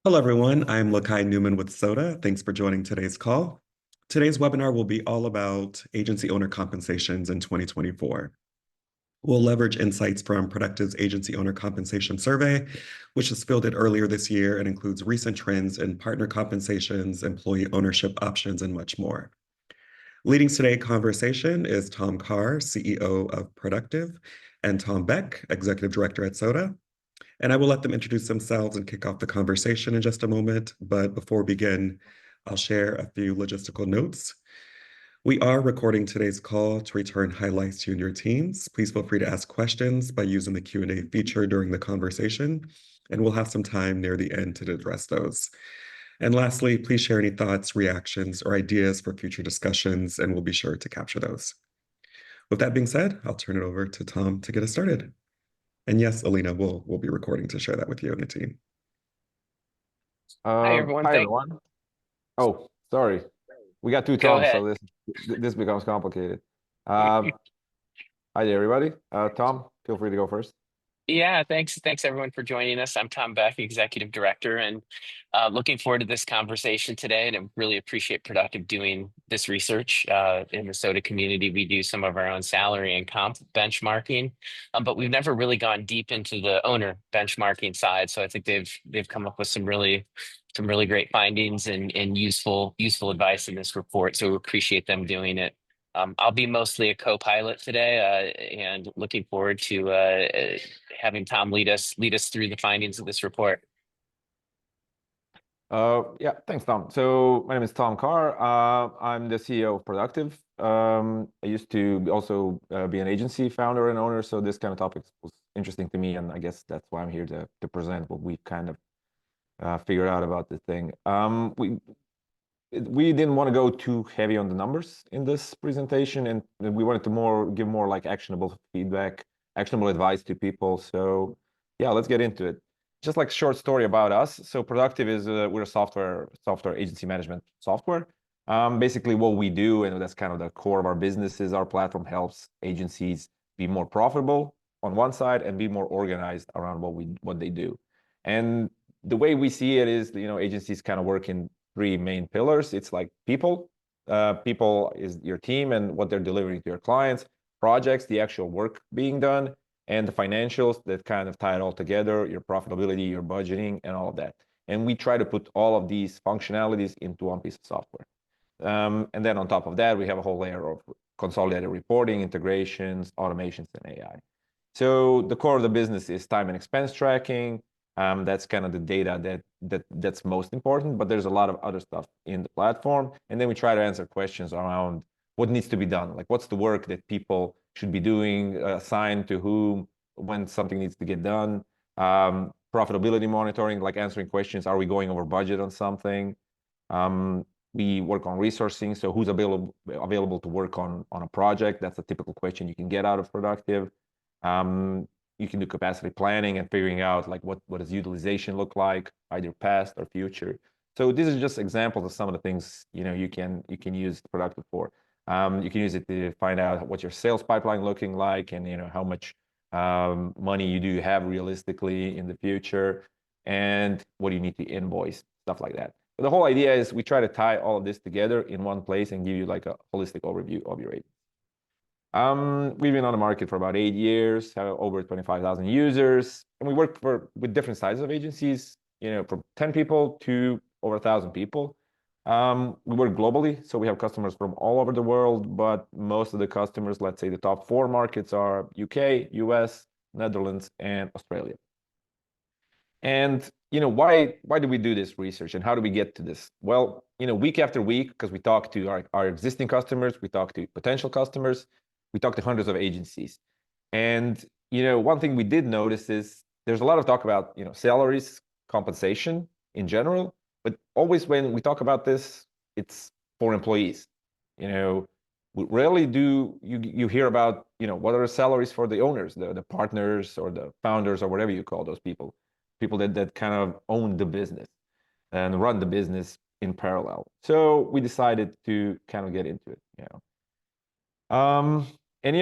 Hello, everyone. I'm Lakai Newman with SoDA. Thanks for joining today's call. Today's webinar will be all about agency owner compensations in 2024. We'll leverage insights from Productive's Agency Owner Compensation Survey, which was fielded earlier this year and includes recent trends in partner compensations, employee ownership options, and much more. Leading today's conversation is Tom Car, CEO of Productive, and Tom Beck, Executive Director at SoDA. And I will let them introduce themselves and kick off the conversation in just a moment. But before we begin, I'll share a few logistical notes. We are recording today's call to return highlights to you and your teams. Please feel free to ask questions by using the Q&A feature during the conversation, and we'll have some time near the end to address those. And lastly, please share any thoughts, reactions, or ideas for future discussions, and we'll be sure to capture those. With that being said, I'll turn it over to Tom to get us started. And yes, Alina, we'll be recording to share that with you and the team. Hi, everyone. Hi, everyone. Oh, sorry. We got two Go Toms, ahead. so this becomes complicated. Hi there, everybody. Tom, feel free to go first. Yeah, thanks everyone for joining us. I'm Tom Beck, Executive Director, and looking forward to this conversation today. And I really appreciate Productive doing this research in the SoDA community. We do some of our own salary and comp benchmarking, but we've never really gone deep into the owner benchmarking side. So I think they've come up with some really great findings and useful advice in this report. So we appreciate them doing it. I'll be mostly a co-pilot today, and looking forward to having Tom lead us through the findings of this report. Yeah, thanks, Tom. So my name is Tom Car. I'm the CEO of Productive. I used to also be an agency founder and owner, so this kind of topic was interesting to me, and I guess that's why I'm here to present what we've kind of figured out about the thing. We didn't want to go too heavy on the numbers in this presentation, and we wanted to give more like actionable feedback, actionable advice to people. So yeah, let's get into it. Just like a short story about us. So Productive is we're a software agency management software. Basically what we do, and that's kind of the core of our business, is our platform helps agencies be more profitable on one side and be more organized around what they do. And the way we see it is, agencies kind of work in three main pillars. It's like people. People is your team and what they're delivering to your clients, projects, the actual work being done, and the financials that kind of tie it all together, your profitability, your budgeting, and all of that. And we try to put all of these functionalities into one piece of software. And then on top of that, we have a whole layer of consolidated reporting, integrations, automations, and AI. So the core of the business is time and expense tracking. That's kind of the data that's most important, but there's a lot of other stuff in the platform. And then we try to answer questions around what needs to be done, like what's the work that people should be doing, assigned to whom, when something needs to get done. Profitability monitoring, like answering questions, are we going over budget on something? We work on resourcing, so who's available to work on a project? That's a typical question you can get out of Productive. You can do capacity planning and figuring out like what does utilization look like, either past or future. So these are just examples of some of the things you can use Productive for. You can use it to find out what your sales pipeline looking like, and how much money you do have realistically in the future, and what do you need to invoice, stuff like that. But the whole idea is we try to tie all of this together in one place and give you like a holistic overview of your agency. We've been on the market for about 8 years, have over 25,000 users, and we work with different sizes of agencies, from 10 people to over 1,000 people. We work globally, so we have customers from all over the world, but most of the customers, let's say the top 4 markets, are UK, US, Netherlands, and Australia. And why do we do this research, and how do we get to this? Well, week after week, because we talk to our existing customers, we talk to potential customers, we talk to hundreds of agencies. And one thing we did notice is there's a lot of talk about salaries, compensation in general, but always when we talk about this, it's for employees. Rarely do you hear about what are the salaries for the owners, the partners, or the founders, or whatever you call those people that kind of own the business and run the business in parallel. So we decided to kind of get into it. And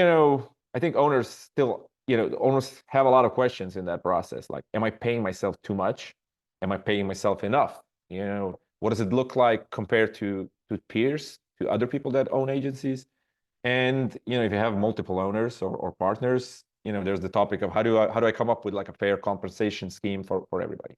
I think owners still, owners have a lot of questions in that process. Like, am I paying myself too much? am I paying myself enough? You know, what does it look like compared to peers, to other people that own agencies? And you know, if you have multiple owners or partners, you know, there's the topic of how do I come up with like a fair compensation scheme for everybody.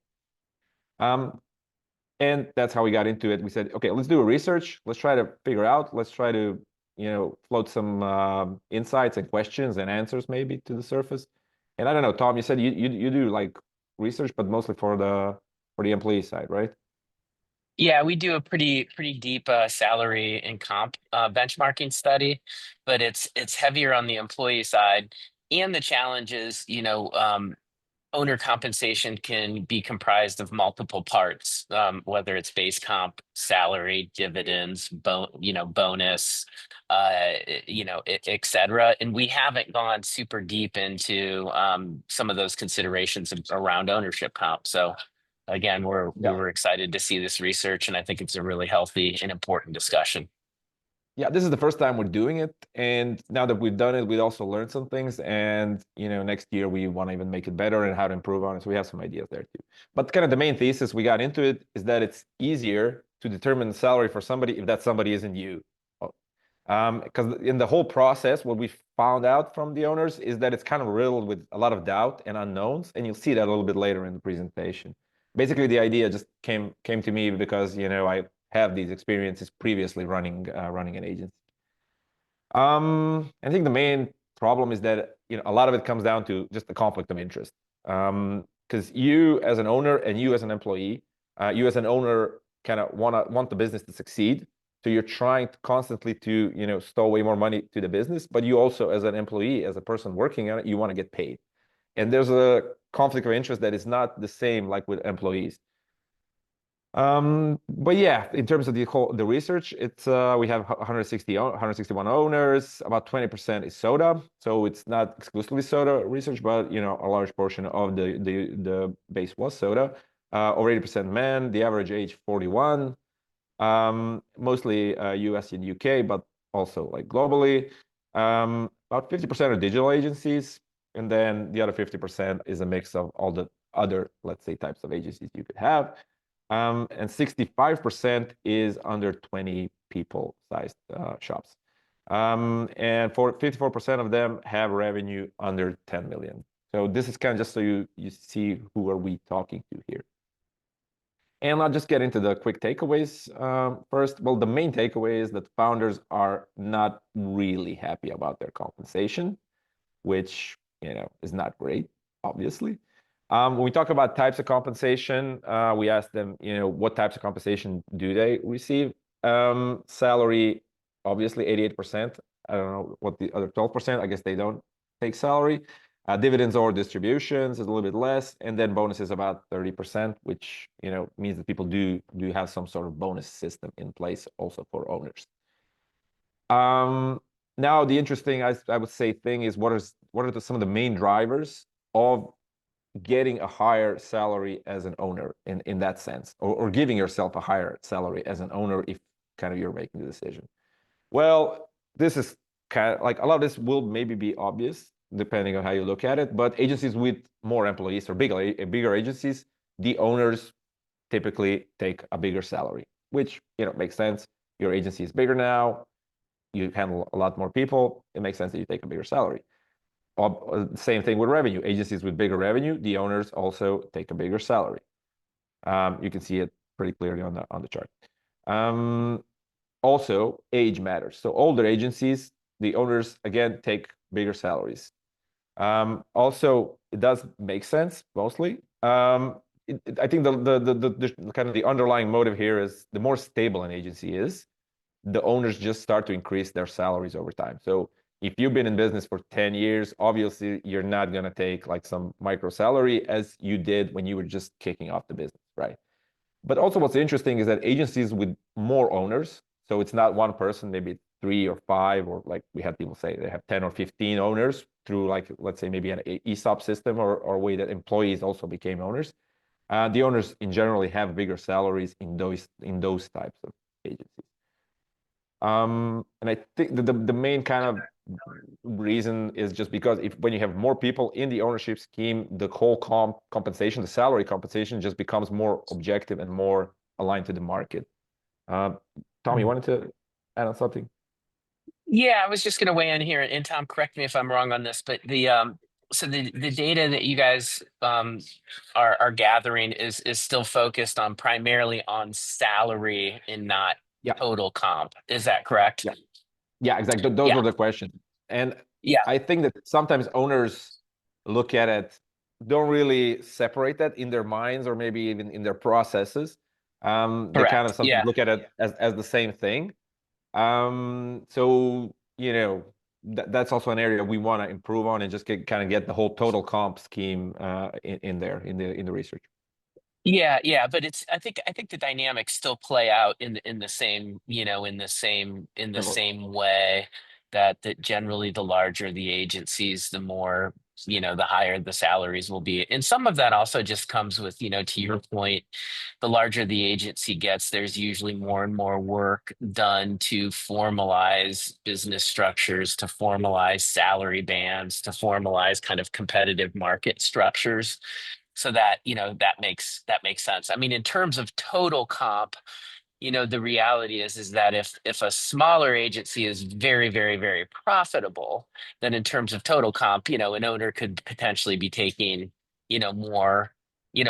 And that's how we got into it. We said, okay, let's do a research. Let's try to figure out. Let's try to, you know, float some insights and questions and answers maybe to the surface. And I don't know, Tom, you said you do like research, but mostly for the employee side, right? Yeah, we do a pretty deep salary and comp benchmarking study, but it's heavier on the employee side. And the challenge is, owner compensation can be comprised of multiple parts, whether it's base comp, salary, dividends, bonus, et cetera. And we haven't gone super deep into some of those considerations around ownership comp. So again, we were excited to see this research, and I think it's a really healthy and important discussion. Yeah, this is the first time we're doing it, and now that we've done it, we also learned some things, and you know, next year we want to even make it better and how to improve on it. So we have some ideas there too. But kind of the main thesis we got into it is that it's easier to determine the salary for somebody if that somebody isn't you. Because in the whole process, what we found out from the owners is that it's kind of riddled with a lot of doubt and unknowns, and you'll see that a little bit later in the presentation. Basically, the idea just came to me because you know I have these experiences previously running an agency. I think the main problem is that you know a lot of it comes down to just the conflict of interest. Because you as an owner and you as an employee, you as an owner kind of want the business to succeed. So you're trying to constantly to you know stow away more money to the business, but you also as an employee, as a person working on it, you want to get paid. And there's a conflict of interest that is not the same like with employees. But yeah, in terms of the research, it's we have 161 owners, about 20% is SoDA, so it's not exclusively SoDA research, but you know a large portion of the base was SoDA. Over 80% men, the average age 41, mostly US and UK, but also like globally. About 50% are digital agencies, and then the other 50% is a mix of all the other, let's say, types of agencies you could have. And 65% is under 20 people sized shops. And for 54% of them have revenue under 10 million. So this is kind of just so you see who are we talking to here. And I'll just get into the quick takeaways first. Well, the main takeaway is that founders are not really happy about their compensation, which you know is not great, obviously. When we talk about types of compensation, we ask them, you know, what types of compensation do they receive? Salary, obviously 88%. I don't know what the other 12%. I guess they don't take salary. Dividends or distributions is a little bit less, and then bonuses about 30%, which you know means that people do have some sort of bonus system in place also for owners. Now the interesting, I would say, thing is what are some of the main drivers of getting a higher salary as an owner in that sense, or giving yourself a higher salary as an owner if kind of you're making the decision. Well, this is kind of like a lot of this will maybe be obvious depending on how you look at it, but agencies with more employees or bigger agencies, the owners typically take a bigger salary, which you know makes sense. Your agency is bigger now, you handle a lot more people, it makes sense that you take a bigger salary. Same thing with revenue. Agencies with bigger revenue, the owners also take a bigger salary. You can see it pretty clearly on the chart. Also, age matters. So older agencies, the owners again take bigger salaries. Also, it does make sense mostly. I think the kind of the underlying motive here is the more stable an agency is, the owners just start to increase their salaries over time. So if you've been in business for 10 years, obviously you're not going to take like some micro salary as you did when you were just kicking off the business, right? But also what's interesting is that agencies with more owners, so it's not one person, maybe 3 or 5, or like we had people say they have 10 or 15 owners through like, let's say maybe an ESOP system or a way that employees also became owners. The owners in generally have bigger salaries in those types of agencies. And I think the main kind of reason is just because when you have more people in the ownership scheme, the whole compensation, the salary compensation, just becomes more objective and more aligned to the market. Tom, you wanted to add on something? Yeah, I was just going to weigh in here, and Tom, correct me if I'm wrong on this, but the data that you guys are gathering is still focused on primarily on salary and not Yeah. total comp. Is that correct? Yeah. Yeah, exactly. Those Yeah. were the questions. And Yeah. I think that sometimes owners look at it, don't really separate that in their minds or maybe even in their processes. They kind of Correct. sometimes Yeah. look at it as the same thing. So, that's also an area we want to improve on and just kind of get the whole total comp scheme in there in the research. Yeah, but I think the dynamics still play out in the same, in the same way that generally the larger the agencies, the more, the higher the salaries will be. And some of that also just comes with, to your point, the larger the agency gets, there's usually more and more work done to formalize business structures, to formalize salary bands, to formalize kind of competitive market structures, so that that makes sense. I mean, in terms of total comp, the reality is that if a smaller agency is very, very, very profitable, then in terms of total comp, an owner could potentially be taking more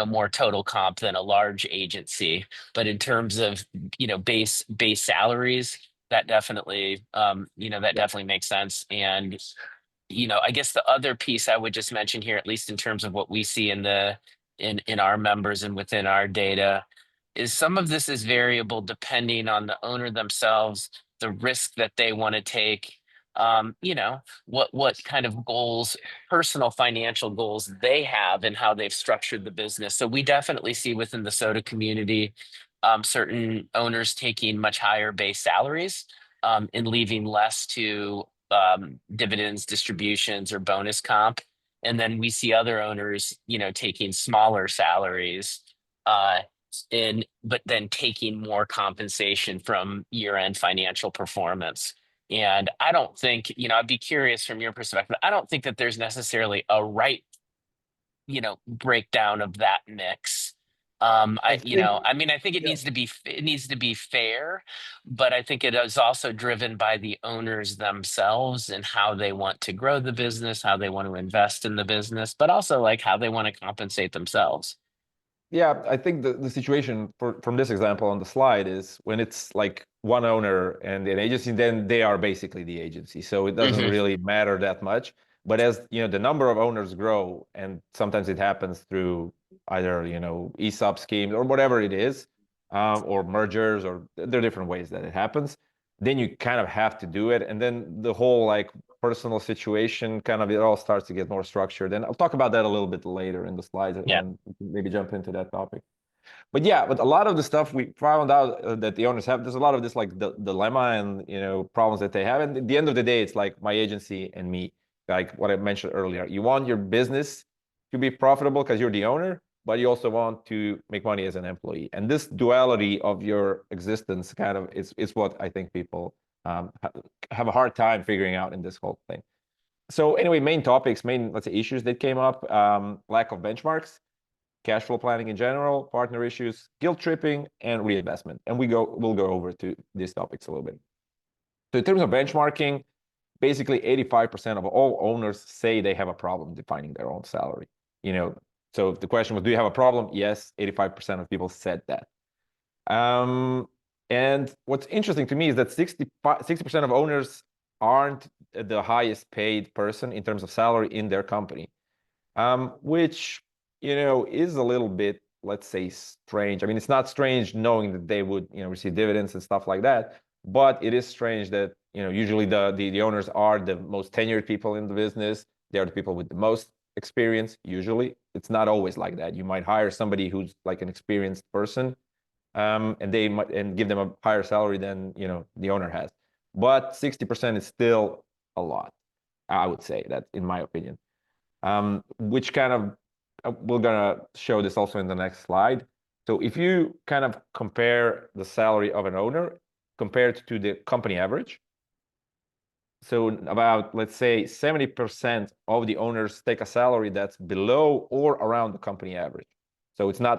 more total comp than a large agency. But in terms of base salaries, that definitely that definitely makes sense. And I guess the other piece I would just mention here, at least in terms of what we see in our members and within our data, is some of this is variable depending on the owner themselves, the risk that they want to take, what kind of goals, personal financial goals they have and how they've structured the business. So we definitely see within the SoDA community, certain owners taking much higher base salaries, and leaving less to dividends, distributions, or bonus comp. And then we see other owners, taking smaller salaries, but then taking more compensation from year-end financial performance. And I don't think, I'd be curious from your perspective. I don't think that there's necessarily a right, breakdown of that mix. I think, I mean, I think yeah. it needs to be fair, but I think it is also driven by the owners themselves and how they want to grow the business, how they want to invest in the business, but also like how they want to compensate themselves. Yeah, I think the situation from this example on the slide is when it's like one owner and an agency, then they are basically the agency. So it doesn't Hmm. really matter that much. But as the number of owners grow, and sometimes it happens through either ESOP schemes or whatever it is, or mergers, or there are different ways that it happens. Then you kind of have to do it, and then the whole like personal situation kind of it all starts to get more structured. And I'll talk about that a little bit later in the slides Yeah. and maybe jump into that topic. But yeah, but a lot of the stuff we found out that the owners have, there's a lot of this like the dilemma and problems that they have. And at the end of the day, it's like my agency and me, like what I mentioned earlier. You want your business to be profitable because you're the owner, but you also want to make money as an employee. And this duality of your existence kind of is what I think people have a hard time figuring out in this whole thing. So anyway, main topics, let's say issues that came up, lack of benchmarks, cash flow planning in general, partner issues, guilt tripping, and reinvestment. And we'll go over to these topics a little bit. So in terms of benchmarking, basically 85% of all owners say they have a problem defining their own salary. So if the question was, do you have a problem? Yes, 85% of people said that. And what's interesting to me is that 60% of owners aren't the highest paid person in terms of salary in their company, which is a little bit, let's say, strange. I mean, it's not strange knowing that they would receive dividends and stuff like that, but it is strange that usually the owners are the most tenured people in the business. They are the people with the most experience. Usually, it's not always like that. You might hire somebody who's like an experienced person, and they might give them a higher salary than the owner has. But 60% is still a lot. I would say that, in my opinion. Which kind of we're gonna show this also in the next slide. So if you kind of compare the salary of an owner compared to the company average. So about, let's say, 70% of the owners take a salary that's below or around the company average. So it's not,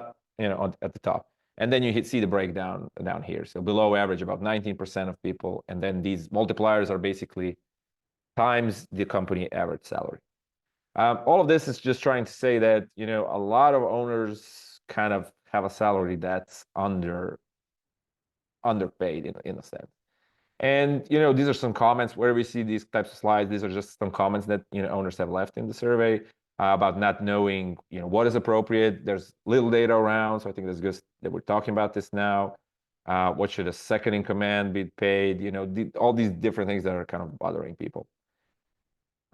at the top. And then you see the breakdown down here. So below average, about 19% of people. And then these multipliers are basically times the company average salary. All of this is just trying to say that, a lot of owners kind of have a salary that's underpaid in a sense. And, these are some comments where we see these types of slides. These are just some comments that, owners have left in the survey about not knowing, what is appropriate. There's little data around, so I think that's good that we're talking about this now. What should a second in command be paid? All these different things that are kind of bothering people.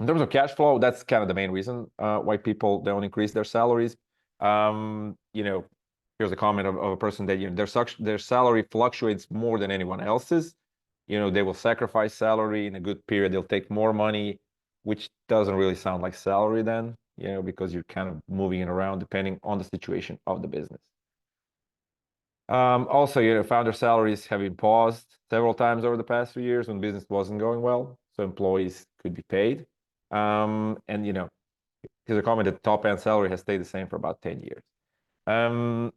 In terms of cash flow, that's kind of the main reason why people don't increase their salaries. Here's a comment of a person that their salary fluctuates more than anyone else's. They will sacrifice salary in a good period. They'll take more money, which doesn't really sound like salary then, because you're kind of moving it around depending on the situation of the business. Also, founder salaries have been paused several times over the past few years when business wasn't going well, so employees could be paid. And here's a comment that top end salary has stayed the same for about 10 years. And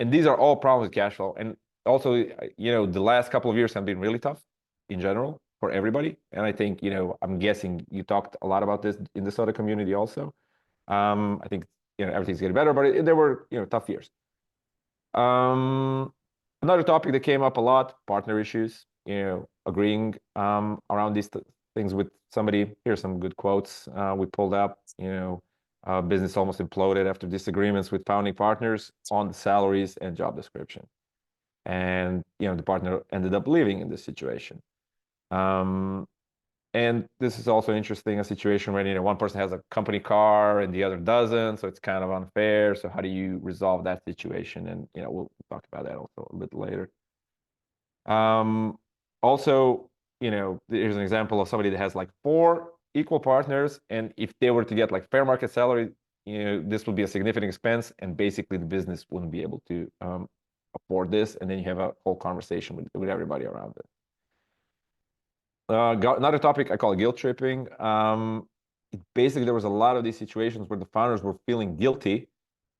these are all problems with cash flow. And also, the last couple of years have been really tough in general for everybody. And I think, I'm guessing you talked a lot about this in the SoDA community also. I think, everything's getting better, but there were, tough years. Another topic that came up a lot, partner issues, agreeing around these things with somebody. Here's some good quotes we pulled up. Business almost imploded after disagreements with founding partners on the salaries and job description. And, the partner ended up leaving in this situation. And this is also interesting, a situation where, one person has a company car and the other doesn't, so it's kind of unfair. So how do you resolve that situation? And, we'll talk about that also a bit later. Also, here's an example of somebody that has like 4 equal partners, and if they were to get like fair market salary, this would be a significant expense, and basically the business wouldn't be able to afford this, and then you have a whole conversation with everybody around it. Another topic I call guilt tripping. Basically, there was a lot of these situations where the founders were feeling guilty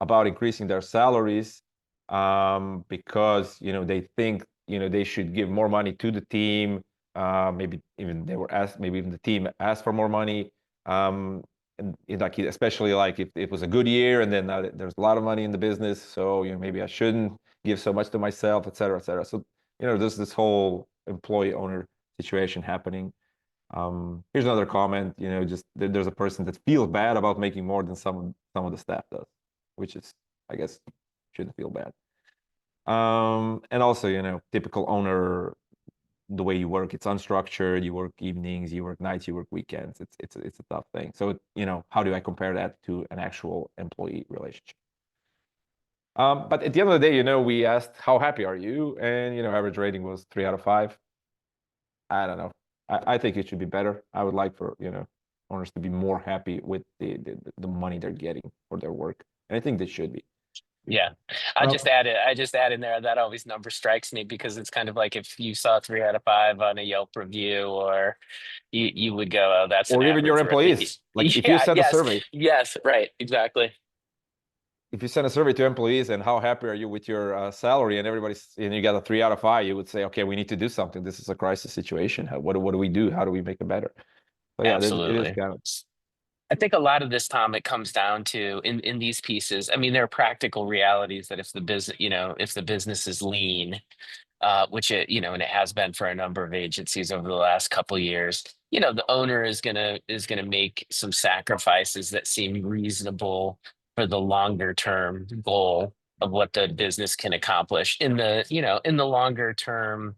about increasing their salaries because they think they should give more money to the team. Maybe even the team asked for more money. And like, especially like if it was a good year and then there's a lot of money in the business, so maybe I shouldn't give so much to myself, et cetera, et cetera. So there's this whole employee owner situation happening. Here's another comment. Just there's a person that feels bad about making more than some of the staff does, which is, I guess, shouldn't feel bad. And also, typical owner, the way you work, it's unstructured. You work evenings, you work nights, you work weekends. It's a tough thing. So how do I compare that to an actual employee relationship? But at the end of the day, we asked, how happy are you? And average rating was 3 out of 5. I don't know. I think it should be better. I would like for owners to be more happy with the money they're getting for their work, and I think they should be. Yeah, I just add in there that always number strikes me, because it's kind of like if you saw 3 out of 5 on a Yelp review, or you would go, oh, that's or an even your average employees. Like if you send a survey. Yes, right, exactly. If you send a survey to employees and how happy are you with your salary, and you got a 3 out of 5, you would say, okay, we need to do something. This is a crisis situation. What do we do? How do we make it better? So yeah, Absolutely. it is kind of. I think a lot of this, Tom, it comes down to in these pieces. I mean, there are practical realities that if the business is lean, which and it has been for a number of agencies over the last couple of years, the owner is gonna make some sacrifices that seem reasonable for the longer term goal of what the business can accomplish. In the longer term,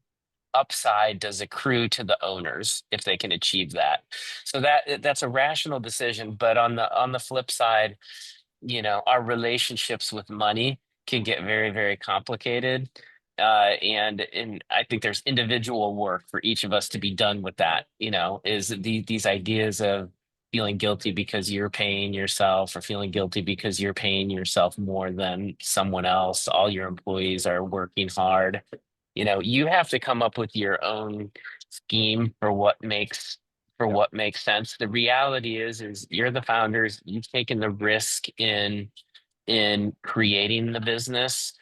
upside does accrue to the owners if they can achieve that. So that's a rational decision. But on the flip side, our relationships with money can get very, very complicated. And I think there's individual work for each of us to be done with that, is these ideas of feeling guilty because you're paying yourself, or feeling guilty because you're paying yourself more than someone else. All your employees are working hard. you have to come up with your own scheme for what makes sense. The reality is you're the founders, you've taken the risk in creating the business.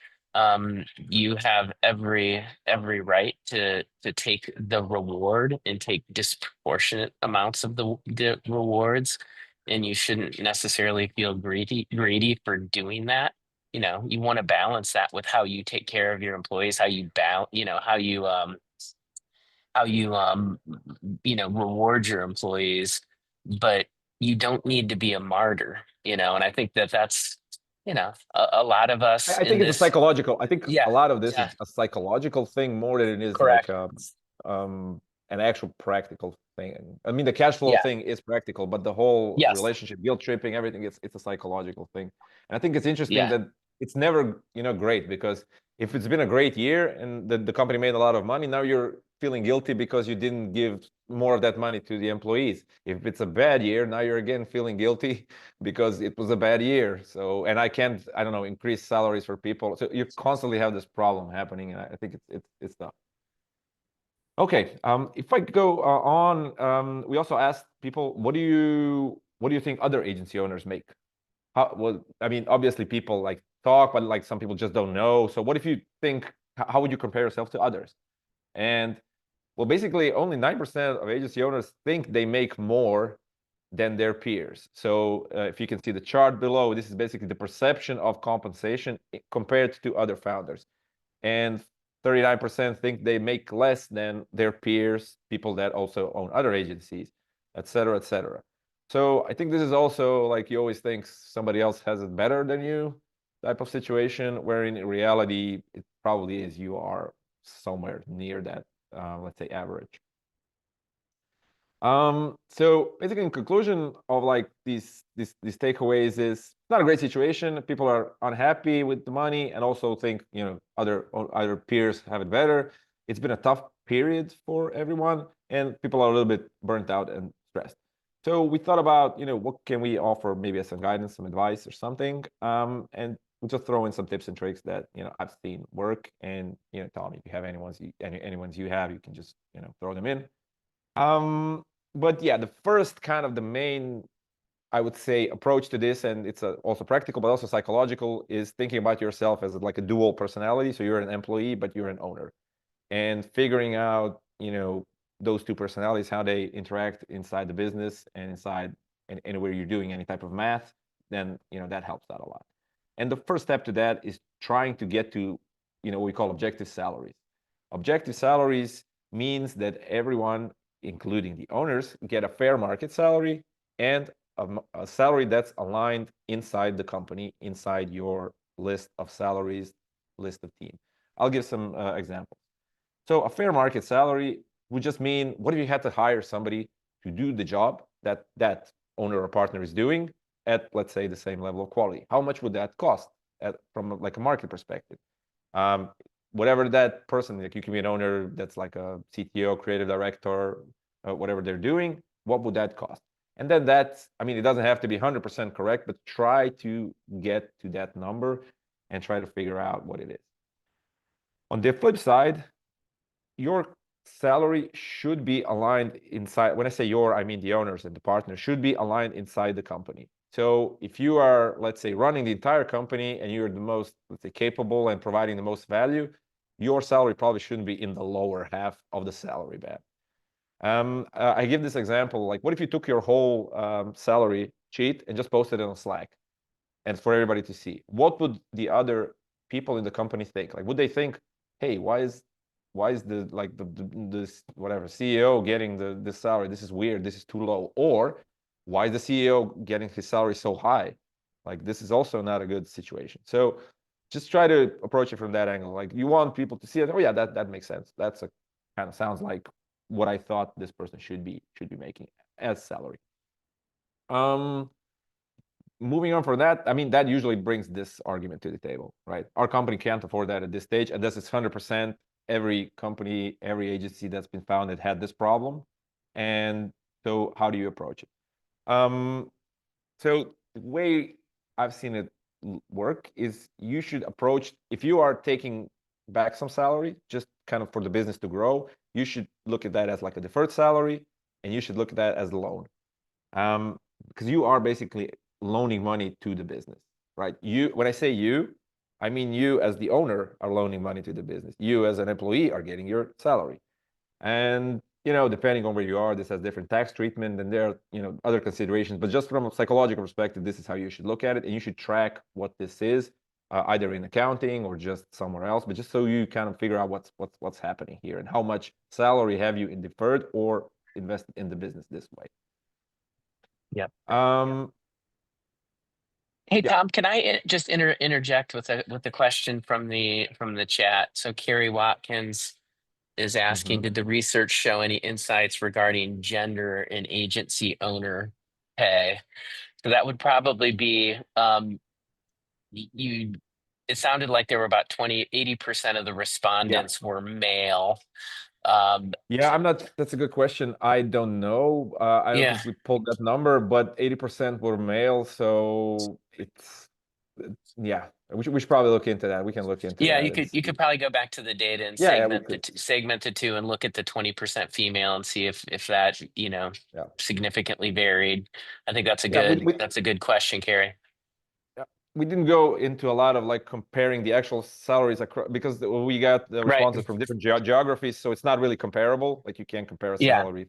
You have every right to take the reward and take disproportionate amounts of the rewards, and you shouldn't necessarily feel greedy for doing that. You want to balance that with how you take care of your employees, how you reward your employees, but you don't need to be a martyr, and I think that's a lot of us I in think it's a this. psychological. I think Yeah, a lot of this yeah, is a psychological thing more than it is like correct. an actual practical thing. I mean, the cash flow Yeah, thing is practical, but the whole yes, relationship, guilt tripping, everything, it's a psychological thing. And I think it's interesting yeah, that it's never, great, because if it's been a great year and the company made a lot of money, now you're feeling guilty because you didn't give more of that money to the employees. If it's a bad year, now you're again feeling guilty because it was a bad year. So, and I can't, I don't know, increase salaries for people. So you constantly have this problem happening, and I think it's tough. Okay, if I go on, we also asked people, what do you think other agency owners make? Well, I mean, obviously people like talk, but like some people just don't know. So what if you think, how would you compare yourself to others? And well, basically only 9% of agency owners think they make more than their peers. So if you can see the chart below, this is basically the perception of compensation compared to other founders. And 39% think they make less than their peers, people that also own other agencies, et cetera, et cetera. So I think this is also like you always think somebody else has it better than you type of situation, where in reality, it probably is you are somewhere near that, let's say, average. So basically, in conclusion of like these takeaways is not a great situation. People are unhappy with the money and also think, other peers have it better. It's been a tough period for everyone, and people are a little bit burnt out and stressed. So we thought about, what can we offer, maybe as some guidance, some advice or something. And we'll just throw in some tips and tricks that, I've seen work. And, Tom, if you have any ones you have, you can just, throw them in. But yeah, the first kind of the main, I would say, approach to this, and it's also practical, but also psychological, is thinking about yourself as like a dual personality. So you're an employee, but you're an owner, and figuring out, those two personalities, how they interact inside the business and inside and anywhere you're doing any type of math, then, that helps out a lot. And the first step to that is trying to get to, what we call objective salaries. Objective salaries means that everyone, including the owners, get a fair market salary and a salary that's aligned inside the company, inside your list of salaries, list of team. I'll give some examples. So a fair market salary would just mean, what if you had to hire somebody to do the job that that owner or partner is doing at, let's say, the same level of quality? How much would that cost from like a market perspective? Whatever that person, like you can be an owner that's like a CTO, creative director, whatever they're doing, what would that cost? And then it doesn't have to be 100% correct, but try to get to that number and try to figure out what it is. On the flip side, your salary should be aligned inside. When I say your, I mean the owners and the partners should be aligned inside the company. So if you are, let's say, running the entire company and you're the most, let's say, capable and providing the most value, your salary probably shouldn't be in the lower half of the salary band. I give this example, like what if you took your whole salary sheet and just posted it on Slack and for everybody to see? What would the other people in the company think? Like, would they think, hey, why is the like this whatever CEO getting this salary? This is weird. This is too low. Or why is the CEO getting his salary so high? Like, this is also not a good situation. So just try to approach it from that angle. Like, you want people to see it. Oh yeah, that makes sense. That's a kind of sounds like what I thought this person should be making as salary. Moving on from that, that usually brings this argument to the table, right? Our company can't afford that at this stage, and this is 100%. Every company, every agency that's been founded had this problem. And so how do you approach it? So the way I've seen it work is you should approach, if you are taking back some salary just kind of for the business to grow, you should look at that as like a deferred salary, and you should look at that as a loan. Because you are basically loaning money to the business, right? When I say you, I mean you as the owner are loaning money to the business. You as an employee are getting your salary. And, depending on where you are, this has different tax treatment, and there are, other considerations. But just from a psychological perspective, this is how you should look at it. And you should track what this is, either in accounting or just somewhere else, but just so you kind of figure out what's happening here and how much salary have you in deferred or invested in the business this way. Yeah. Yeah. Hey, Tom, can I just interject with a question from the chat? So Carrie Watkins is asking, did the research show any insights regarding gender and agency owner pay? So that would probably be it sounded like there were about 80% of the respondents were male. Yeah, that's a good question. I don't know. I don't think we pulled that number, but 80% were male, so yeah. We should probably look into that. We can look into that. You could probably go back to the data and segment the two and look at the 20% female and see if that significantly varied. I think that's a good question, Carrie. We didn't go into a lot of like comparing the actual salaries across, because we got the responses from different geographies, so it's not really comparable. Like you can't compare a salary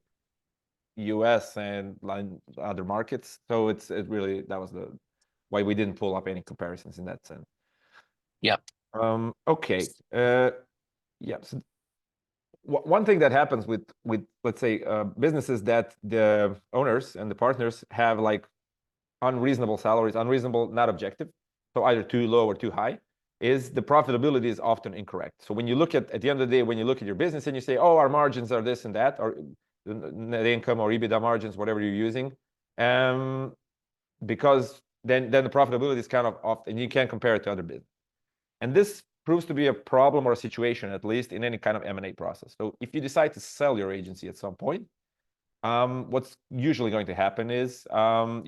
US and like other markets. So it really, that was why we didn't pull up any comparisons in that sense. Okay. So one thing that happens with let's say businesses that the owners and the partners have like unreasonable salaries, unreasonable, not objective, so either too low or too high, is the profitability is often incorrect. So when you look at the end of the day, when you look at your business and you say, oh, our margins are this and that, or net income or EBITDA margins, whatever you're using, because then the profitability is kind of off, and you can't compare it to other business. And this proves to be a problem or a situation, at least in any kind of M&A process. So if you decide to sell your agency at some point, what's usually going to happen is one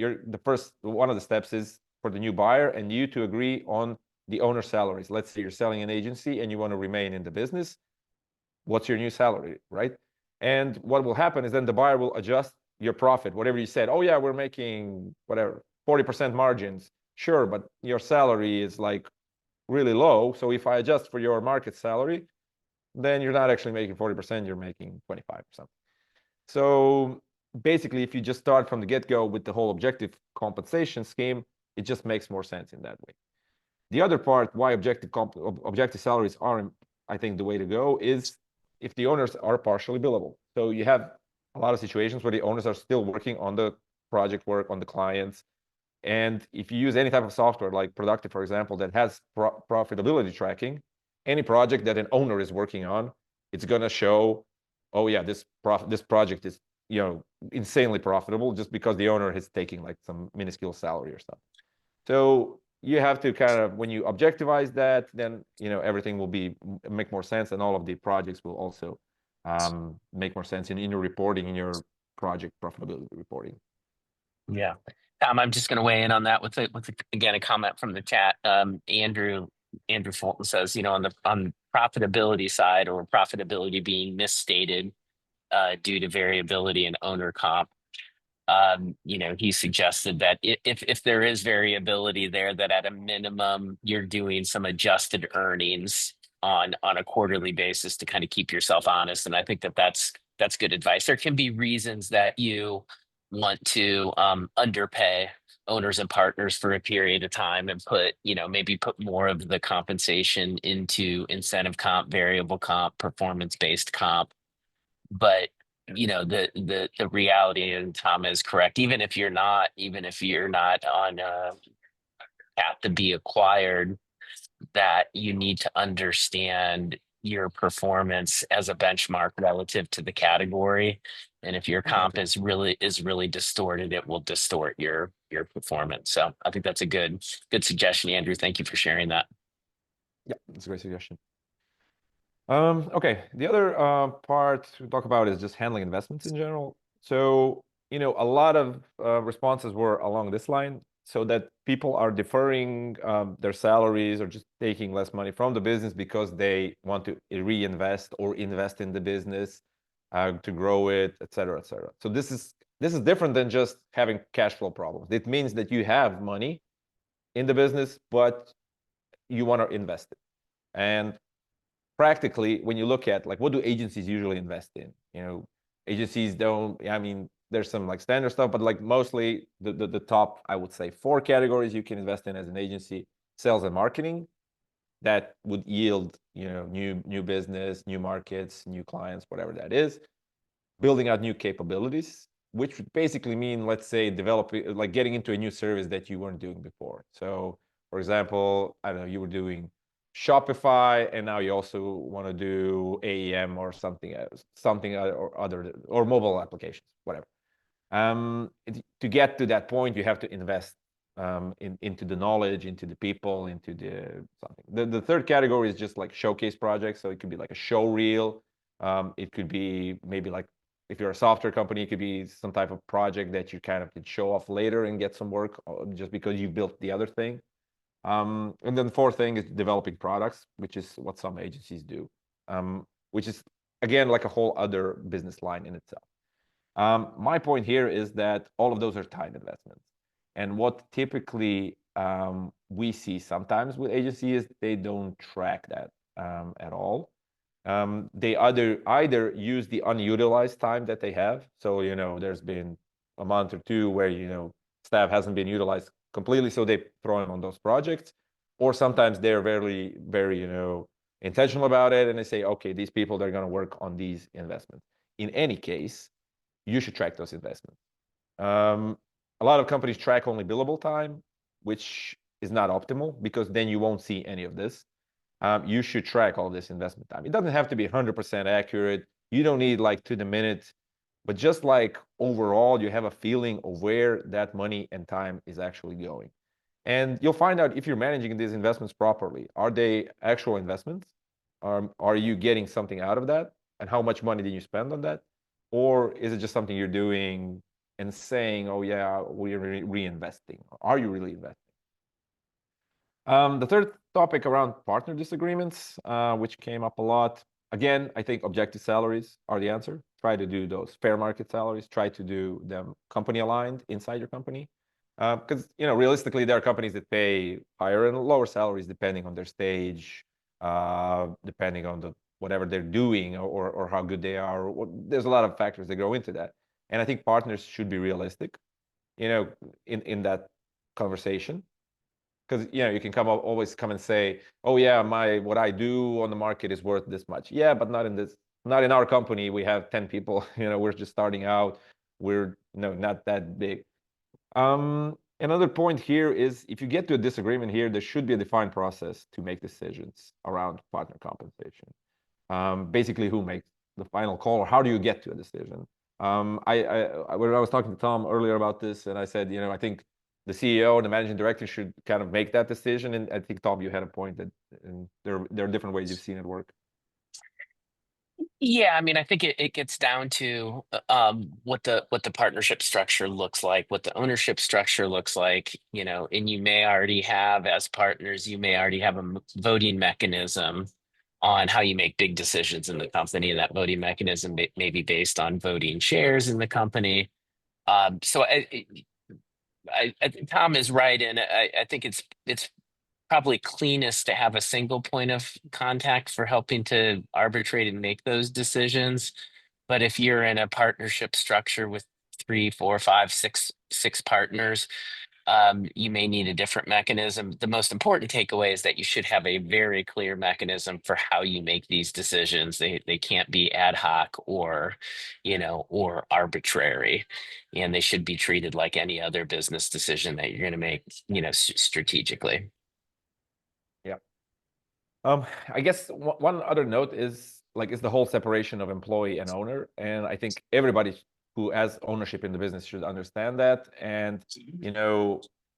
of the steps is for the new buyer and you to agree on the owner's salaries. Let's say you're selling an agency and you want to remain in the business. What's your new salary, right? And what will happen is then the buyer will adjust your profit, whatever you said. Oh yeah, we're making whatever 40% margins. Sure, but your salary is like really low. So if I adjust for your market salary, then you're not actually making 40%, you're making 25%. So basically, if you just start from the get-go with the whole objective compensation scheme, it just makes more sense in that way. The other part, why objective salaries are, I think, the way to go is if the owners are partially billable. So you have a lot of situations where the owners are still working on the project work, on the clients. And if you use any type of software like Productive, for example, that has profitability tracking, any project that an owner is working on, it's going to show, oh yeah, this project is insanely profitable just because the owner is taking like some minuscule salary or stuff. So you have to kind of, when you objectivize that, then everything will make more sense, and all of the projects will also make more sense in your reporting, in your project profitability reporting. Yeah. I'm just going to weigh in on that with again a comment from the chat. Andrew Fulton says, on the profitability side, or profitability being misstated due to variability in owner comp, he suggested that if there is variability there, that at a minimum you're doing some adjusted earnings on a quarterly basis to kind of keep yourself honest. And I think that's good advice. There can be reasons that you want to underpay owners and partners for a period of time and maybe put more of the compensation into incentive comp, variable comp, performance-based comp. But the reality, and Tom is correct, even if you're not on path to be acquired, that you need to understand your performance as a benchmark relative to the category. And if your comp is really distorted, it will distort your performance. So I think that's a good suggestion, Andrew. Thank you for sharing that. Yeah, that's a great suggestion. Okay, the other part to talk about is just handling investments in general. So a lot of responses were along this line. so that people are deferring their salaries or just taking less money from the business because they want to reinvest or invest in the business to grow it, et cetera, et cetera. So this is different than just having cash flow problems. It means that you have money in the business, but you want to invest it. And practically, when you look at like what do agencies usually invest in? Agencies don't. I mean, there's some like standard stuff, but like mostly the top, I would say, 4 categories you can invest in as an agency: sales and marketing, that would yield new business, new markets, new clients, whatever that is. Building out new capabilities, which would basically mean, let's say, developing, like getting into a new service that you weren't doing before. So, for example, I don't know, you were doing Shopify, and now you also want to do AEM or something else, or other, or mobile applications, whatever. To get to that point, you have to invest into the knowledge, into the people, into the something. The third category is just like showcase projects. So it could be like a show reel. It could be maybe like, if you're a software company, it could be some type of project that you kind of can show off later and get some work just because you built the other thing. And then the fourth thing is developing products, which is what some agencies do, which is, again, like a whole other business line in itself. My point here is that all of those are time investments. And what typically we see sometimes with agencies is they don't track that at all. They either use the unutilized time that they have. So, there's been a month or two where, staff hasn't been utilized completely, so they throw them on those projects. Or sometimes they're very, very, intentional about it, and they say, okay, these people, they're going to work on these investments. In any case, you should track those investments. A lot of companies track only billable time, which is not optimal, because then you won't see any of this. You should track all this investment time. It doesn't have to be 100% accurate. You don't need like to the minute, but just like overall, you have a feeling of where that money and time is actually going. And you'll find out if you're managing these investments properly. Are they actual investments? Are you getting something out of that? And how much money did you spend on that? Or is it just something you're doing and saying, oh yeah, we're reinvesting? Are you really investing? The third topic around partner disagreements, which came up a lot. Again, I think objective salaries are the answer. Try to do those fair market salaries. Try to do them company aligned inside your company. Because, realistically, there are companies that pay higher and lower salaries depending on their stage, depending on whatever they're doing or how good they are. There's a lot of factors that go into that. And I think partners should be realistic, in that conversation. Because you can always come and say, oh yeah, what I do on the market is worth this much. Yeah, but not in our company. We have 10 people. We're just starting out. We're not that big. Another point here is, if you get to a disagreement here, there should be a defined process to make decisions around partner compensation. Basically, who makes the final call, or how do you get to a decision? When I was talking to Tom earlier about this, and I said, I think the CEO and the managing director should kind of make that decision. And I think, Tom, you had a point that there are different ways you've seen it work. Yeah, I mean, I think it gets down to what the partnership structure looks like, what the ownership structure looks like, and you may already have, as partners, you may already have a voting mechanism on how you make big decisions in the company, and that voting mechanism may be based on voting shares in the company. So I think Tom is right, and I think it's probably cleanest to have a single point of contact for helping to arbitrate and make those decisions. But if you're in a partnership structure with 3, 4, 5, 6 partners, you may need a different mechanism. The most important takeaway is that you should have a very clear mechanism for how you make these decisions. They can't be ad hoc or arbitrary, and they should be treated like any other business decision that you're going to make, strategically. Yeah. I guess one other note is the whole separation of employee and owner. And I think everybody who has ownership in the business should understand that. And,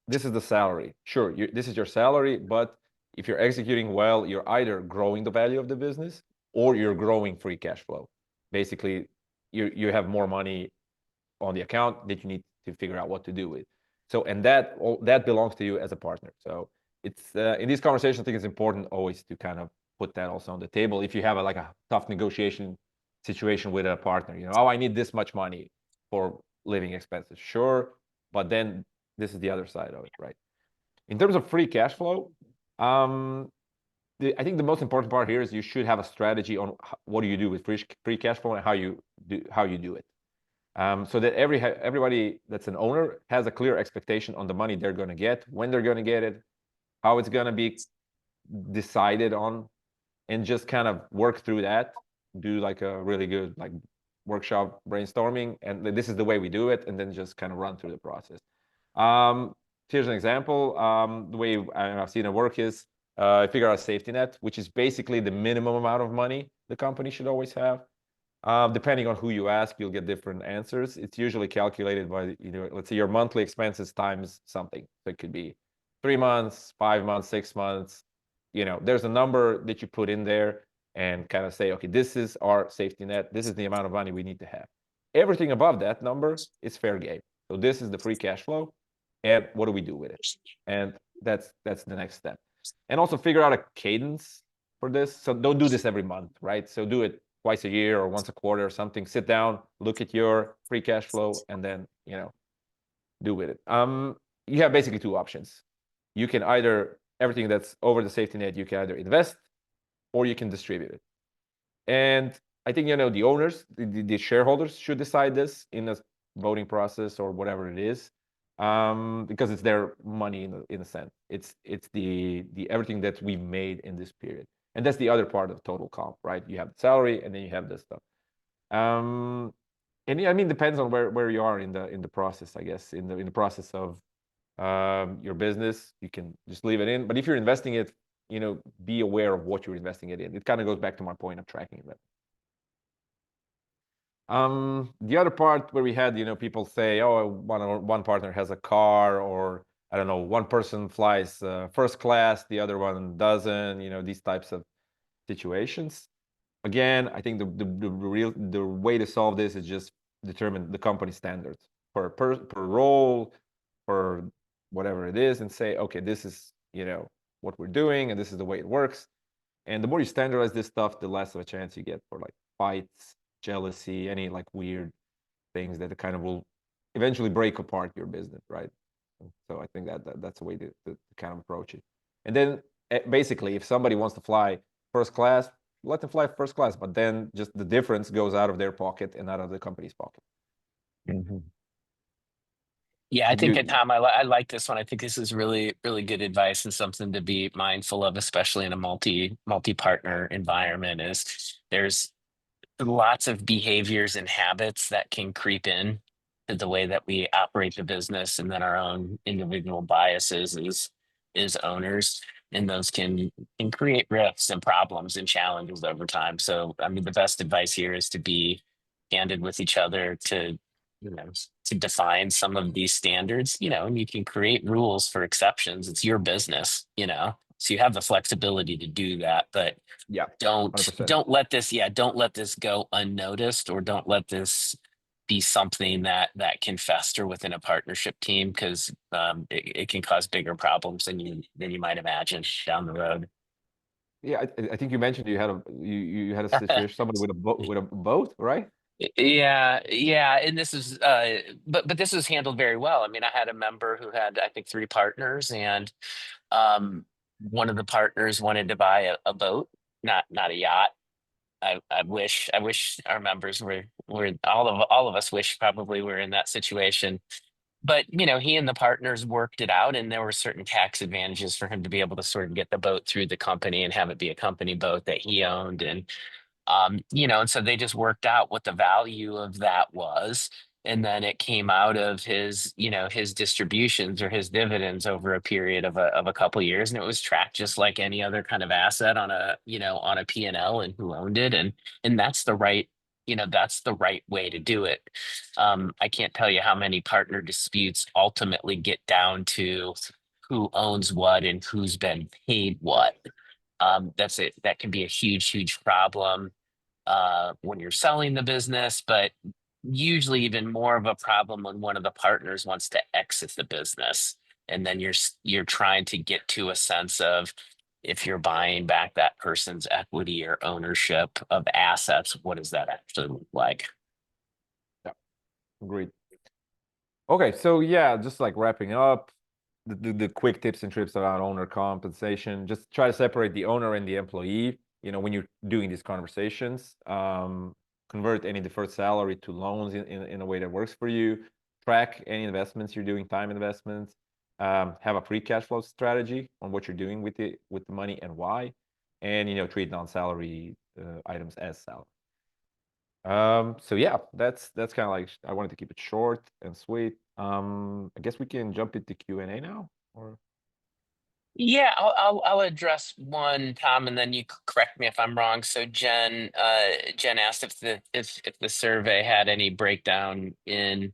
this is the salary. Sure, this is your salary, but if you're executing well, you're either growing the value of the business or you're growing free cash flow. Basically, you have more money on the account that you need to figure out what to do with. So, and that belongs to you as a partner. So it's in these conversations, I think it's important always to kind of put that also on the table. If you have like a tough negotiation situation with a partner, oh, I need this much money for living expenses. Sure. But then this is the other side of it, right? In terms of free cash flow, I think the most important part here is you should have a strategy on what do you do with free cash flow and how you do it. So that everybody that's an owner has a clear expectation on the money they're going to get, when they're going to get it, how it's going to be decided on, and just kind of work through that, do like a really good like workshop brainstorming, and this is the way we do it, and then just kind of run through the process. Here's an example. The way I've seen it work is figure out a safety net, which is basically the minimum amount of money the company should always have. Depending on who you ask, you'll get different answers. It's usually calculated by, let's say your monthly expenses times something. So it could be 3 months, 5 months, 6 months. There's a number that you put in there and kind of say, okay, this is our safety net. This is the amount of money we need to have. Everything above that number is fair game. So this is the free cash flow. And what do we do with it? And that's the next step. And also figure out a cadence for this. So don't do this every month, right? So do it twice a year or once a quarter or something. Sit down, look at your free cash flow, and then do with it. You have basically two options. You can either everything that's over the safety net, you can either invest or you can distribute it. And I think the owners, the shareholders should decide this in a voting process or whatever it is, because it's their money in a sense. It's the everything that we made in this period. And that's the other part of total comp, right? You have the salary, and then you have this stuff. And yeah, I mean, depends on where you are in the process, I guess. In the process of your business, you can just leave it in. But if you're investing it, be aware of what you're investing it in. It kind of goes back to my point of tracking that. The other part where we had, people say, oh, one partner has a car, or I don't know, one person flies first class, the other one doesn't, these types of situations. Again, I think the way to solve this is just determine the company standards per role, for whatever it is, and say, okay, this is, what we're doing, and this is the way it works. And the more you standardize this stuff, the less of a chance you get for like fights, jealousy, any like weird things that kind of will eventually break apart your business, right? So I think that's a way to kind of approach it. And then basically, if somebody wants to fly first class, let them fly first class, but then just the difference goes out of their pocket and out of the company's pocket. Mm-hmm. Yeah, I think, Tom, I like this one. I think this is really, really good advice and something to be mindful of, especially in a multi-partner environment. Is there's lots of behaviors and habits that can creep in to the way that we operate the business, and then our own individual biases as owners, and those can create rifts and problems and challenges over time. So, I mean, the best advice here is to be candid with each other, to define some of these standards, and you can create rules for exceptions. It's your business, so you have the flexibility to do that, but yeah, don't let this go unnoticed, or don't let this be something that can fester within a partnership team, because it can cause bigger problems than you might imagine down the road. Yeah, I think you mentioned you had a situation, somebody with a boat, right? Yeah, and this is but this was handled very well. I mean, I had a member who had, I think, 3 partners, and one of the partners wanted to buy a boat, not a yacht. I wish our members were all of us wish probably we're in that situation. But he and the partners worked it out, and there were certain tax advantages for him to be able to sort of get the boat through the company and have it be a company boat that he owned. And and so they just worked out what the value of that was. And then it came out of his distributions or his dividends over a period of a couple of years. And it was tracked just like any other kind of asset on a P&L, and who owned it. And that's the right way to do it. I can't tell you how many partner disputes ultimately get down to who owns what and who's been paid what. That's it. That can be a huge problem when you're selling the business, but usually even more of a problem when one of the partners wants to exit the business, and then you're trying to get to a sense of, if you're buying back that person's equity or ownership of assets, what does that actually look like? Agreed. Okay, so yeah, just like wrapping up, the quick tips and trips around owner compensation. Just try to separate the owner and the employee. When you're doing these conversations, convert any deferred salary to loans in a way that works for you. Track any investments you're doing, time investments. Have a free cash flow strategy on what you're doing with the money and why, and treat non-salary items as salary. So yeah, that's kind of like, I wanted to keep it short and sweet. I guess we can jump into Q&A now, or Yeah, I'll address one, Tom, and then you correct me if I'm wrong. So Jen asked if the survey had any breakdown in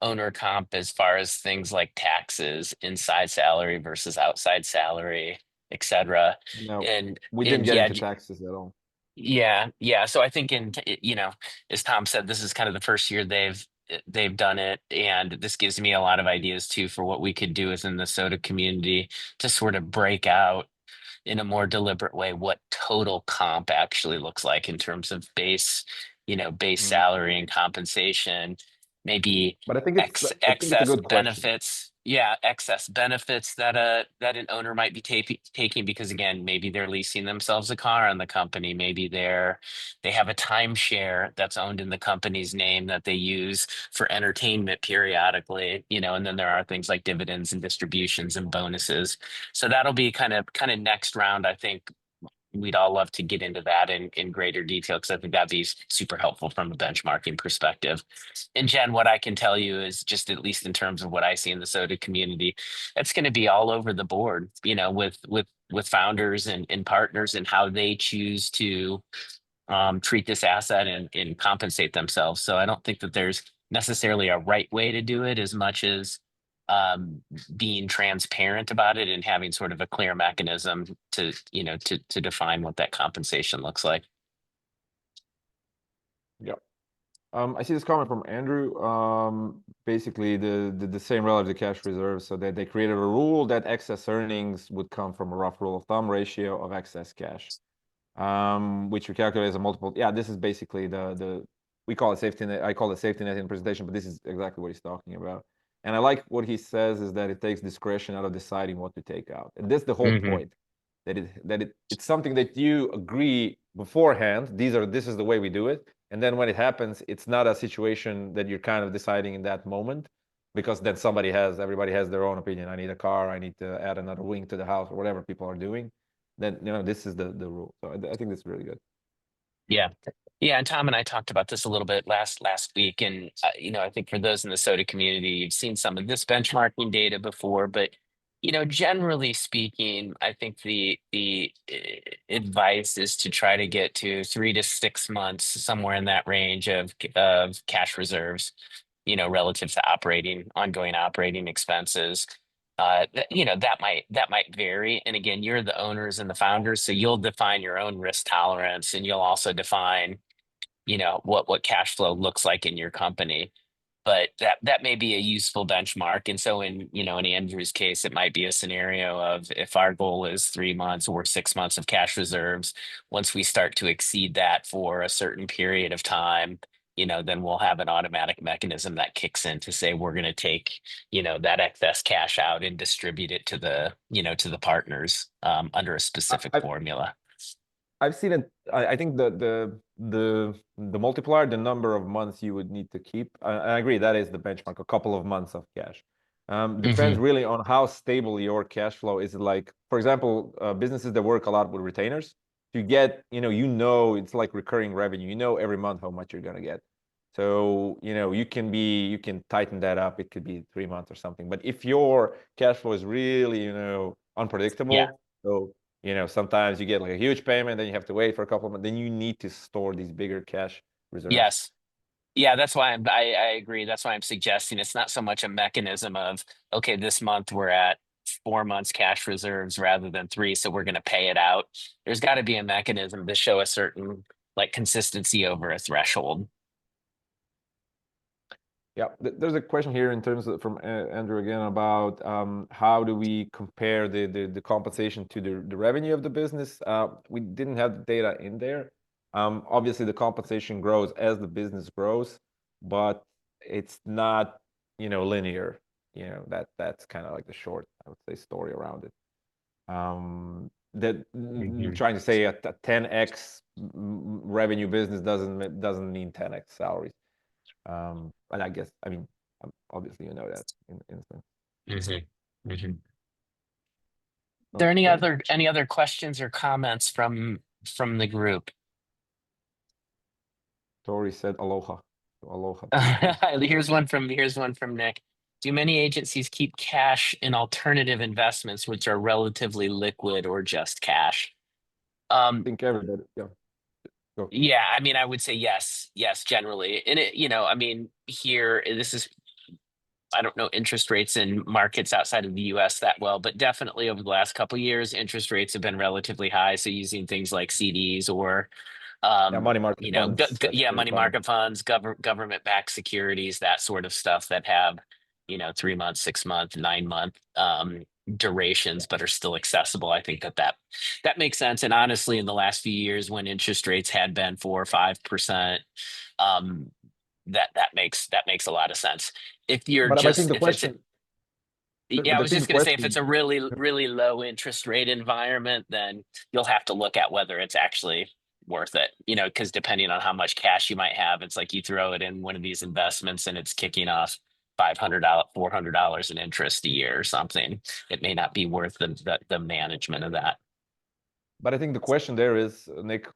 owner comp as far as things like taxes, inside salary versus outside salary, et cetera. no, And we didn't and get yeah, into taxes at all. yeah. So I think as Tom said, this is kind of the first year they've done it, and this gives me a lot of ideas too for what we could do within the SoDA community to sort of break out in a more deliberate way what total comp actually looks like in terms of base Mm. salary and compensation, maybe But I think it's a excess good question. benefits. Yeah, excess benefits that an owner might be taking, because again, maybe they're leasing themselves a car on the company, maybe they have a timeshare that's owned in the company's name that they use for entertainment periodically, and then there are things like dividends and distributions and bonuses. So that'll be kind of next round. I think we'd all love to get into that in greater detail, because I think that'd be super helpful from a benchmarking perspective. And Jen, what I can tell you is, just at least in terms of what I see in the SoDA community, it's going to be all over the board, with founders and partners, and how they choose to treat this asset and compensate themselves. So I don't think that there's necessarily a right way to do it, as much as um, being transparent about it and having sort of a clear mechanism to define what that compensation looks like. Yeah. I see this comment from Andrew. Basically, the same relative to cash reserves, so that they created a rule that excess earnings would come from a rough rule of thumb ratio of excess cash, which we calculate as a multiple. Yeah, this is basically the we call it safety net. I call it safety net in the presentation, but this is exactly what he's talking about. And I like what he says is that it takes discretion out of deciding what to take out, and that's the whole Mhm. point. It's something that you agree beforehand. This is the way we do it, and then when it happens, it's not a situation that you're kind of deciding in that moment, because then everybody has their own opinion. I need a car. I need to add another wing to the house, or whatever people are doing. Then this is the rule. So I think that's really good. Yeah. Yeah, and Tom and I talked about this a little bit last week, and I think for those in the SoDA community, you've seen some of this benchmarking data before, but generally speaking, I think the advice is to try to get to 3 to 6 months, somewhere in that range of cash reserves, relative to ongoing operating expenses. That might vary. And again, you're the owners and the founders, so you'll define your own risk tolerance, and you'll also define, what cash flow looks like in your company. But that may be a useful benchmark. And so in Andrew's case, it might be a scenario of, if our goal is 3 months or 6 months of cash reserves, once we start to exceed that for a certain period of time, then we'll have an automatic mechanism that kicks in to say, we're going to take, that excess cash out and distribute it to the partners under a specific I, formula. I've seen it. I think the multiplier, the number of months you would need to keep. I agree, that is the benchmark. A couple of months of cash. Depends Mhm. really on how stable your cash flow is. Like, for example, businesses that work a lot with retainers, you get, it's like recurring revenue. Every month how much you're gonna get. So you can tighten that up. It could be 3 months or something. But if your cash flow is really Yeah. unpredictable, so sometimes you get like a huge payment, then you have to wait for a couple of months. Then you need to store these bigger cash reserves. Yes. Yeah, that's why I agree. That's why I'm suggesting it's not so much a mechanism of, okay, this month we're at 4 months cash reserves rather than 3, so we're going to pay it out. There's got to be a mechanism to show a certain, like, consistency over a threshold. Yeah, there's a question here in terms of from Andrew again about how do we compare the compensation to the revenue of the business. We didn't have the data in there. Obviously, the compensation grows as the business grows, but it's not, you know, linear. You know, that's kind of like the short, I would say, story around it. Trying to say a 10x revenue business doesn't mean 10x salaries. And I guess, I mean, obviously you know that in a sense. There Okay. any other questions or comments from the group? Tori said aloha. Aloha to you. Here's one from Nick. Do many agencies keep cash in alternative investments which are relatively liquid or just cash? I think everybody, yeah. Go. Yeah, I mean, I would say yes, generally. And it, you know, I mean, here, this is, I don't know interest rates in markets outside of the US that well, but definitely over the last couple of years, interest rates have been relatively high. So using things like CDs or, Yeah, money market you know, funds. That's yeah, very money common. market funds, government-backed securities, that sort of stuff that have, you know, 3 month, 6 month, 9 month durations, but are still accessible. I think that makes sense. And honestly, in the last few years, when interest rates had been 4 or 5%, that makes a lot of sense. If you're But I think just the if it's question, yeah, I but I was think just the going to say if it's question, a really low interest rate environment, then you'll have to look at whether it's actually worth it. You know, because depending on how much cash you might have, it's like you throw it in one of these investments and it's kicking off $500, $400 in interest a year or something. It may not be worth the management of that. but I think the question there is, Nick,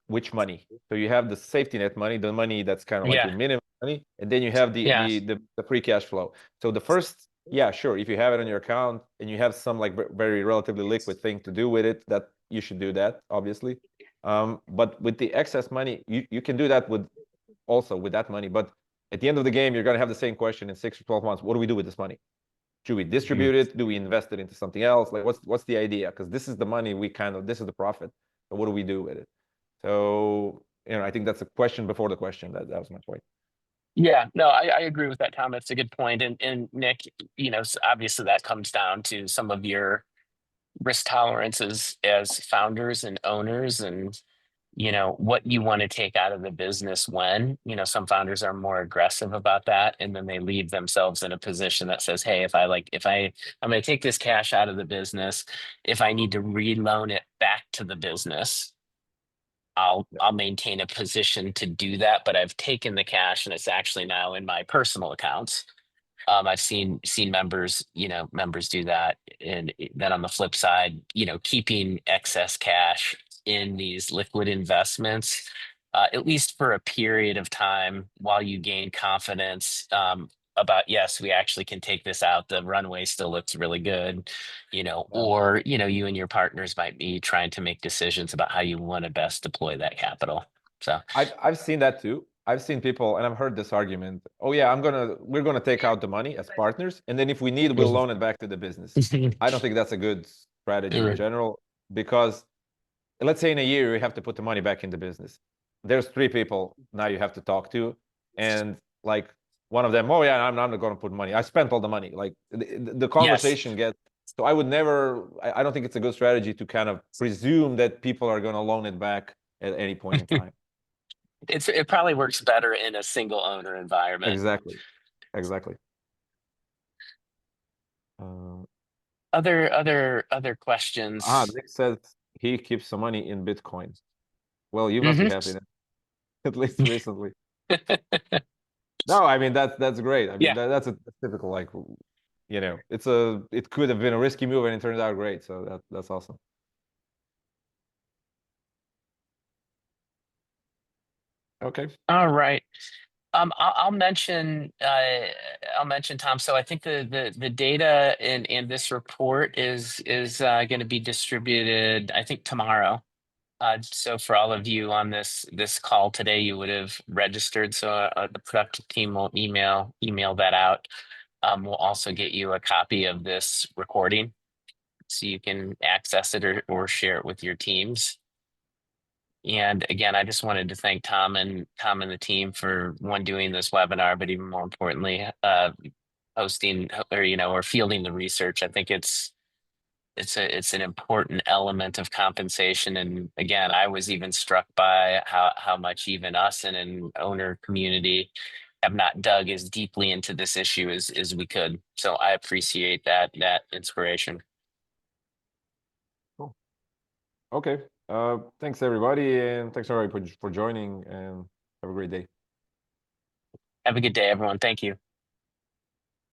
which money? So you have the safety net money, the money that's kind of like Yeah, your minimum money, and then you have yeah, the free cash flow. So the first, yeah, sure, if you have it on your account and you have some like very relatively liquid thing to do with it, that you should do that, obviously. But with the excess money, you can do that with that money. But at the end of the game, you're gonna have the same question in 6 or 12 months. What do we do with this money? Should we distribute it? Do we invest it into something else? Like what's the idea? Because this is the money this is the profit. So what do we do with it? So, you know, I think that's a question before the question. That was my point. yeah. No, I agree with that, Tom. That's a good point. And Nick, you know, obviously that comes down to some of your risk tolerances as founders and owners, and you know what you want to take out of the business. When, you know, some founders are more aggressive about that, and then they leave themselves in a position that says, hey, I'm going to take this cash out of the business, if I need to reloan it back to the business, I'll maintain a position to do that, but I've taken the cash and it's actually now in my personal accounts. I've seen members do that. And then on the flip side, you know, keeping excess cash in these liquid investments, at least for a period of time while you gain confidence, about, yes, we actually can take this out. The runway still looks really good, you know, Yeah. or, you know, you and your partners might be trying to make decisions about how you want to best deploy that capital. So I've seen that too. I've seen people, and I've heard this argument. Oh yeah, we're gonna take out the money as partners, and then if we need, we'll loan it back to the business. I don't think that's a good strategy in general, because let's say in a year you have to put the money back in the business. There's 3 people now you have to talk to, and like one of them, oh yeah, I'm not going to put money. I spent all the money. Like the yes. conversation gets. So I would never. I don't think it's a good strategy to kind of presume that people are going to loan it back at any point in time. It probably works better in a single owner environment. Exactly. Exactly. Uh, Other questions. Nick says he keeps some money in Bitcoin. Well, you must be Mhm. happy then, at least recently. No, I mean that's great. I mean Yeah. that's a typical, like, you know, it could have been a risky move and it turned out great. So that's awesome. Okay. All right. I'll mention Tom. So I think the data in this report is going to be distributed, I think, tomorrow. So for all of you on this call today, you would have registered. So the productive team will email that out. We'll also get you a copy of this recording so you can access it or share it with your teams. And again, I just wanted to thank Tom and the team for doing this webinar, but even more importantly, hosting or fielding the research. I think it's an important element of compensation. And again, I was even struck by how much even us and an owner community have not dug as deeply into this issue as we could. So I appreciate that inspiration. Cool. Okay. Thanks everybody, and thanks everybody for joining, and have a great day. Have a good day, everyone. Thank you.